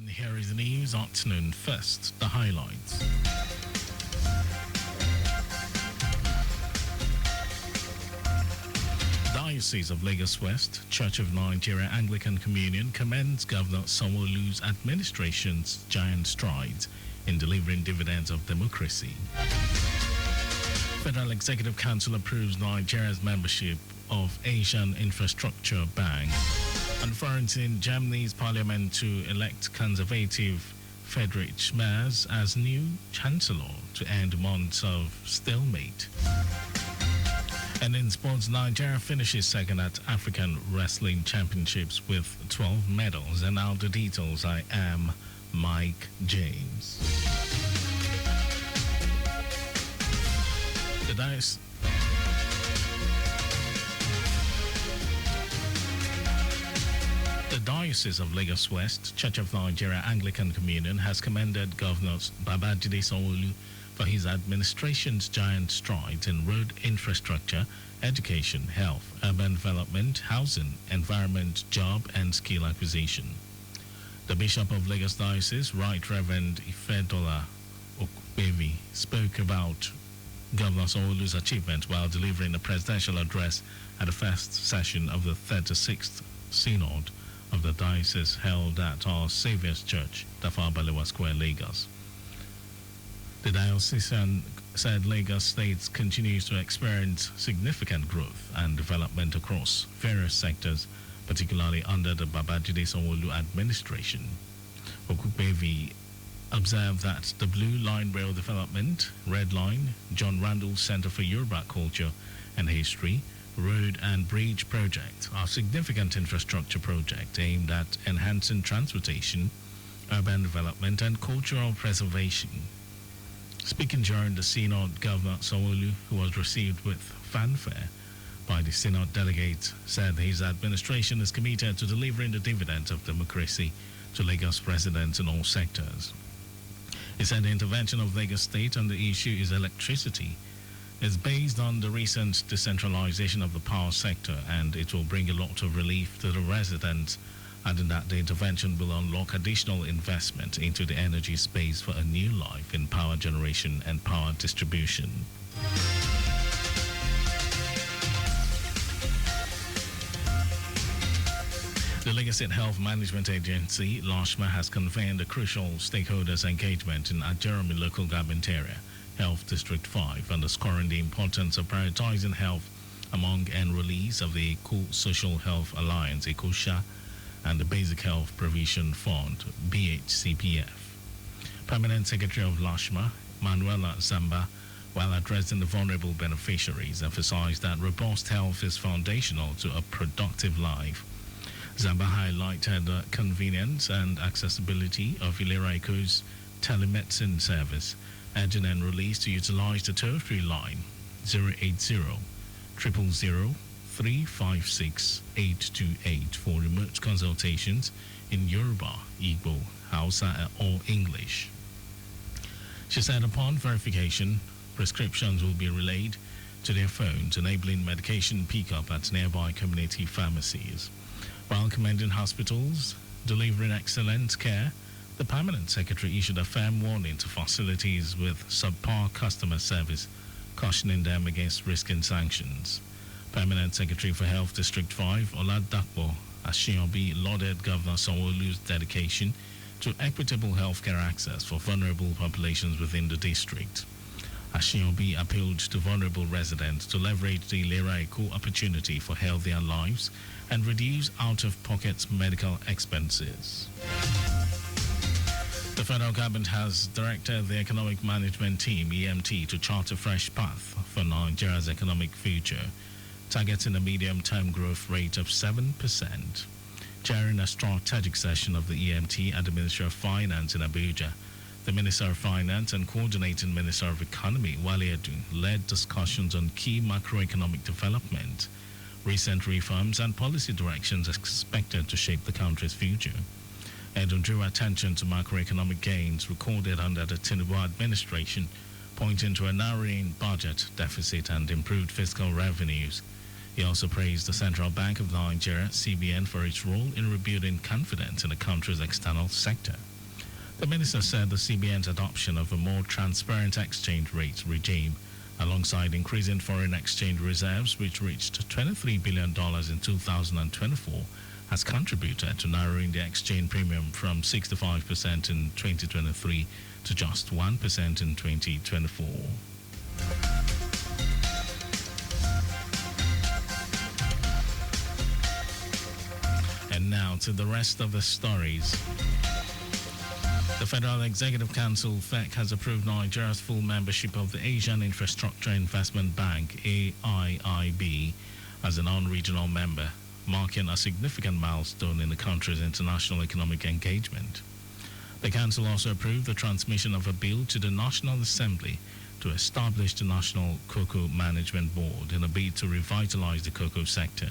Here is the news afternoon. First, the highlights. Diocese of Lagos West, Church of Nigeria Anglican Communion commends Governor Sanwo-Olu's administration's giant strides in delivering dividends of democracy. Federal Executive Council approves Nigeria's membership of Asian Infrastructure Bank. Conferencing Germany's parliament to elect conservative Friedrich Merz as new chancellor to end months of stalemate. And in sports, Nigeria finishes second at African Wrestling Championships with 12 medals. And now the details. I am Mike James. The Diocese of Lagos West, Church of Nigeria Anglican Communion, has commended Governor Babajide Sanwo-Olu for his administration's giant strides in road infrastructure, education, health, urban development, housing, environment, job, and skill acquisition. The Bishop of Lagos Diocese, Right Reverend Ifedola Okpevi, spoke about Governor Sanwo-Olu's achievement while delivering a presidential address at the first session of the 36th Synod of the Diocese held at Our Saviour's Church, Tafawa Balewa Square, Lagos. The diocesan said Lagos State continues to experience significant growth and development across various sectors, particularly under the Babajide Sanwo-Olu administration. Okpevi observed that the Blue Line Rail Development, Red Line, John Randall Center for Yoruba Culture and History, Road and Bridge Project are significant infrastructure projects aimed at enhancing transportation, urban development, and cultural preservation. Speaking during the Synod, Governor Sanwo-Olu, who was received with fanfare by the Synod delegates, said his administration is committed to delivering the dividends of democracy to Lagos residents in all sectors. He said the intervention of Lagos State on the issue is electricity is based on the recent decentralization of the power sector, and it will bring a lot of relief to the residents, adding that the intervention will unlock additional investment into the energy space for a new life in power generation and power distribution. The Lagos State Health Management Agency, LASHMA, has convened a crucial stakeholders engagement in Ajeromi local government area, Health District 5, underscoring the importance of prioritizing health among enrollees of the Eco-Social Health Alliance, ECOSHA, and the Basic Health Provision Fund, BHCPF. Permanent Secretary of LASHMA, Manuela Zamba, while addressing the vulnerable beneficiaries, emphasized that robust health is foundational to a productive life. Zamba highlighted the convenience and accessibility of Ilera Eco's telemedicine service, urging enrollees to utilize the toll-free line 080-356-828 for remote consultations in Yoruba, Igbo, Hausa, or English. She said upon verification, prescriptions will be relayed to their phones, enabling medication pickup at nearby community pharmacies. While commending hospitals delivering excellent care, the Permanent Secretary issued a firm warning to facilities with subpar customer service, cautioning them against risking sanctions. Permanent Secretary for Health District 5, Oladapo Ashiobi, lauded Governor Sanwo-Olu's dedication to equitable healthcare access for vulnerable populations within the district. Ashiobi appealed to vulnerable residents to leverage the Ilera Eco opportunity for healthier lives and reduce out-of-pocket medical expenses. The federal government has directed the Economic Management Team, EMT, to chart a fresh path for Nigeria's economic future, targeting a medium-term growth rate of 7%. During a strategic session of the EMT at the Ministry of Finance in Abuja, the Minister of Finance and Coordinating Minister of Economy, Wale Edun, led discussions on key macroeconomic development, recent reforms, and policy directions expected to shape the country's future. Edun drew attention to macroeconomic gains recorded under the Tinubu administration, pointing to a narrowing budget deficit and improved fiscal revenues. He also praised the Central Bank of Nigeria, CBN, for its role in rebuilding confidence in the country's external sector. The minister said the CBN's adoption of a more transparent exchange rate regime, alongside increasing foreign exchange reserves, which reached $23 billion in 2024, has contributed to narrowing the exchange premium from 65% in 2023 to just 1% in 2024. And now to the rest of the stories. The Federal Executive Council, FEC, has approved Nigeria's full membership of the Asian Infrastructure Investment Bank, AIIB, as a non-regional member, marking a significant milestone in the country's international economic engagement. The Council also approved the transmission of a bill to the National Assembly to establish the National Cocoa Management Board in a bid to revitalize the cocoa sector.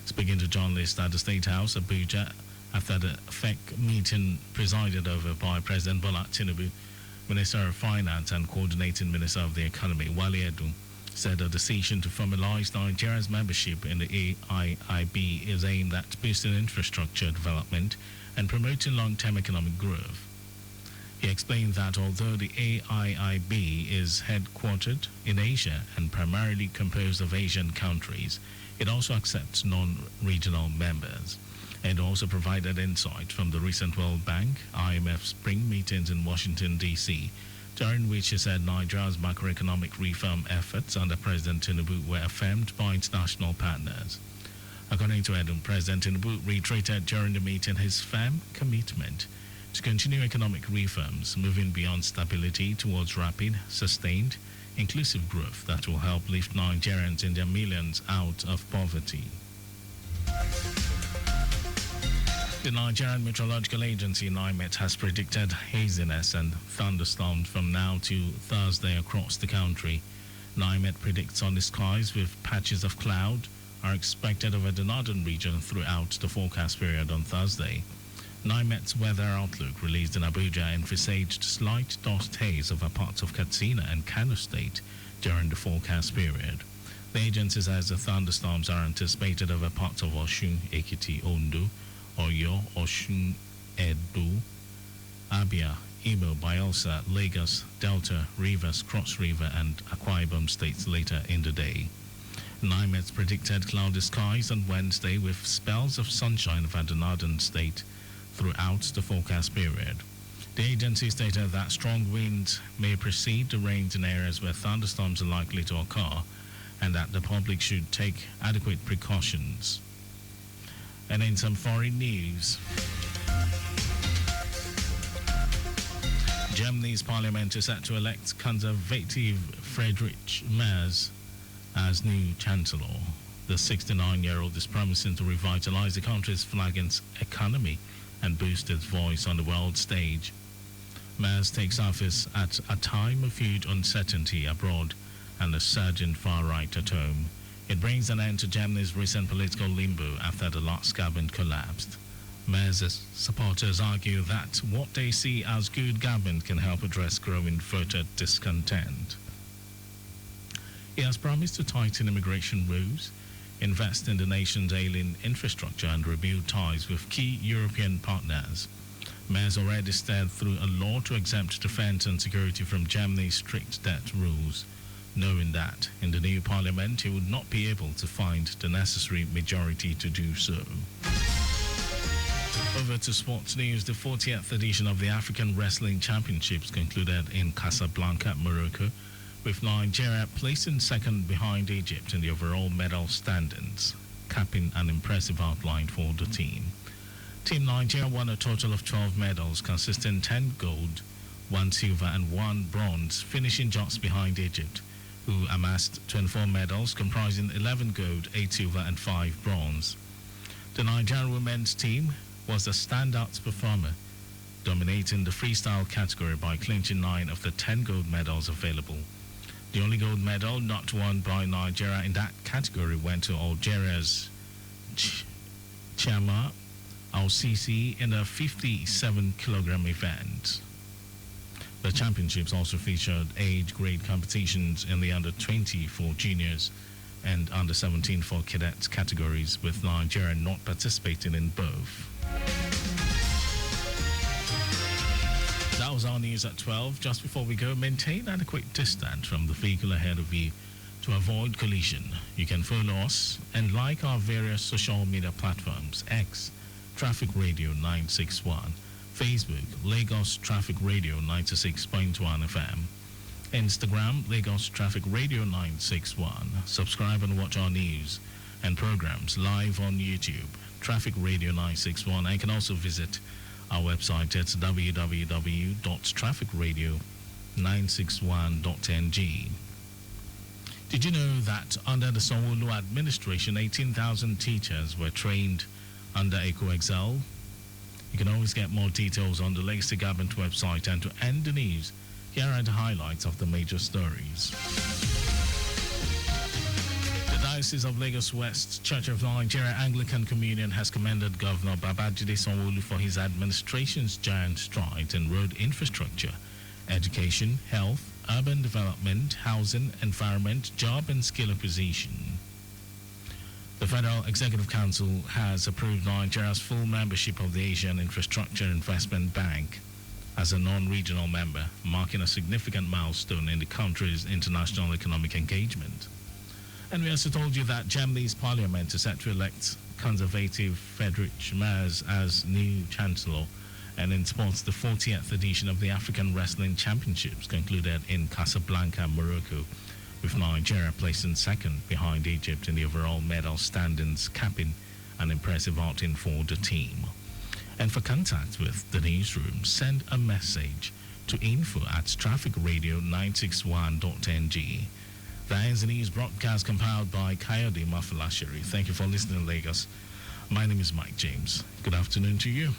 Speaking to journalists at the State House, Abuja, after the FEC meeting presided over by President Bola Tinubu, Minister of Finance and Coordinating Minister of the Economy, Wale Edun, said the decision to formalize Nigeria's membership in the AIIB is aimed at boosting infrastructure development and promoting long-term economic growth. He explained that although the AIIB is headquartered in Asia and primarily composed of Asian countries, it also accepts non-regional members, and also provided insight from the recent World Bank, IMF spring meetings in Washington, D.C., during which he said Nigeria's macroeconomic reform efforts under President Tinubu were affirmed by international partners. According to Edun, President Tinubu reiterated during the meeting his firm commitment to continue economic reforms, moving beyond stability towards rapid, sustained, inclusive growth that will help lift Nigerians and their millions out of poverty. The Nigerian Meteorological Agency, NIMET, has predicted haziness and thunderstorms from now to Thursday across the country. NIMET predicts sunny skies with patches of cloud are expected over the northern region throughout the forecast period on Thursday. NIMET's weather outlook released in Abuja envisaged slight dust haze over parts of Katsina and Kano State during the forecast period. The agency says the thunderstorms are anticipated over parts of Osun, Ekiti, Ondo, Oyo, Osun, Edo, Abia, Imo, Bayelsa, Lagos, Delta, Rivers, Cross River, and Akwa Ibom states later in the day. NIMET predicted cloudy skies on Wednesday with spells of sunshine over the northern state throughout the forecast period. The agency stated that strong winds may precede the rains in areas where thunderstorms are likely to occur, and that the public should take adequate precautions. And in some foreign news, Germany's parliament is set to elect Conservative Friedrich Merz as new chancellor. The 69-year-old is promising to revitalize the country's flagging economy and boost its voice on the world stage. Merz takes office at a time of huge uncertainty abroad and a surge in far right at home. It brings an end to Germany's recent political limbo after the last government collapsed. Merz's supporters argue that what they see as good government can help address growing voter discontent. He has promised to tighten immigration rules, invest in the nation's ailing infrastructure, and rebuild ties with key European partners. Merz already steered through a law to exempt defense and security from Germany's strict debt rules, knowing that in the new parliament he would not be able to find the necessary majority to do so. Over to sports news. The 40th edition of the African Wrestling Championships concluded in Casablanca, Morocco, with Nigeria placing second behind Egypt in the overall medal standings, capping an impressive outline for the team. Team Nigeria won a total of 12 medals, consisting 10 gold, 1 silver and 1 bronze, finishing just behind Egypt, who amassed 24 medals, comprising 11 gold, 8 silver and 5 bronze. The Nigerian women's team was the standout performer, dominating the freestyle category by clinching 9 of the 10 gold medals available. The only gold medal not won by Nigeria in that category went to Algeria's Chama Al-Sisi in a 57-kilogram event. The championships also featured age-grade competitions in the under-20 for juniors and under-17 for cadets categories, with Nigeria not participating in both. news at 12. Just before we go, maintain adequate distance from the vehicle ahead of you to avoid collision. You can follow us and like our various social media platforms: X, Traffic Radio 961, Facebook, Lagos Traffic Radio 96.1 FM, Instagram, Lagos Traffic Radio 961. Subscribe and watch our news and programs live on YouTube, Traffic Radio 961. And you can also visit our website at www.trafficradio961.ng. Did you know that under the Sanwo-Olu administration, 18,000 teachers were trained under EcoExcel? You can always get more details on the Legacy Government website. And to end the news, here are the highlights of the major stories. The Diocese of Lagos West Church of Nigeria Anglican Communion has commended Governor Babajide Sanwo-Olu for his administration's giant strides in road infrastructure, education, health, urban development, housing, environment, job and skill acquisition. The Federal Executive Council has approved Nigeria's full membership of the Asian Infrastructure Investment Bank as a non-regional member, marking a significant milestone in the country's international economic engagement. And we also told you that Germany's parliament is set to elect conservative Friedrich Merz as new chancellor. And in sports, the 40th edition of the African Wrestling Championships concluded in Casablanca, Morocco, with Nigeria placing second behind Egypt in the overall medal standings, capping an impressive outing for the team. And for contact with the newsroom, send a message to info@trafficradio961.ng. That is the news broadcast compiled by Coyote Mafalasheri. Thank you for listening, Lagos. My name is Mike James. Good afternoon to you.